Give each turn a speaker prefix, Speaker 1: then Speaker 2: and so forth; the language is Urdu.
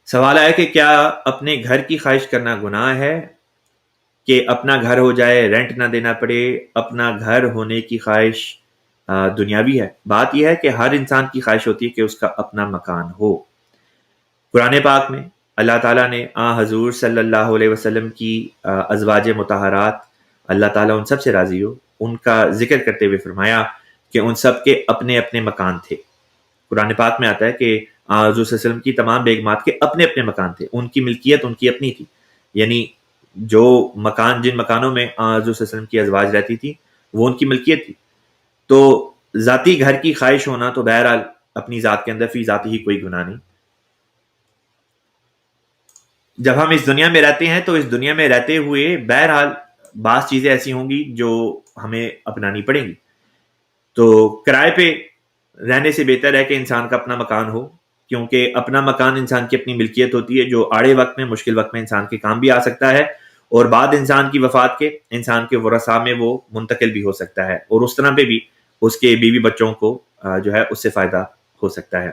Speaker 1: سوال ہے کہ کیا اپنے گھر کی خواہش کرنا گناہ ہے کہ اپنا گھر ہو جائے، رینٹ نہ دینا پڑے؟ اپنا گھر ہونے کی خواہش دنیاوی ہے۔ بات یہ ہے کہ ہر انسان کی خواہش ہوتی ہے کہ اس کا اپنا مکان ہو۔ قرآن پاک میں اللہ تعالیٰ نے حضور صلی اللہ علیہ وسلم کی ازواج مطہرات، اللہ تعالیٰ ان سب سے راضی ہو، ان کا ذکر کرتے ہوئے فرمایا کہ ان سب کے اپنے اپنے مکان تھے۔ قرآن پاک میں آتا ہے کہ حضور صلی اللہ علیہ وسلم کی تمام بیگمات کے اپنے اپنے مکان تھے، ان کی ملکیت ان کی اپنی تھی، یعنی جو مکان، جن مکانوں میں حضور صلی اللہ علیہ وسلم کی ازواج رہتی تھی وہ ان کی ملکیت تھی۔ تو ذاتی گھر کی خواہش ہونا تو بہرحال اپنی ذات کے اندر فی ذاتی ہی کوئی گناہ نہیں۔ جب ہم اس دنیا میں رہتے ہیں تو اس دنیا میں رہتے ہوئے بہرحال بعض چیزیں ایسی ہوں گی جو ہمیں اپنانی پڑیں گی۔ تو کرائے پہ رہنے سے بہتر ہے کہ انسان کا اپنا مکان ہو، کیونکہ اپنا مکان انسان کی اپنی ملکیت ہوتی ہے، جو آڑے وقت میں، مشکل وقت میں انسان کے کام بھی آ سکتا ہے، اور بعد انسان کی وفات کے انسان کے ورثاء میں وہ منتقل بھی ہو سکتا ہے، اور اس طرح پہ بھی اس کے بیوی بچوں کو جو ہے اس سے فائدہ ہو سکتا ہے۔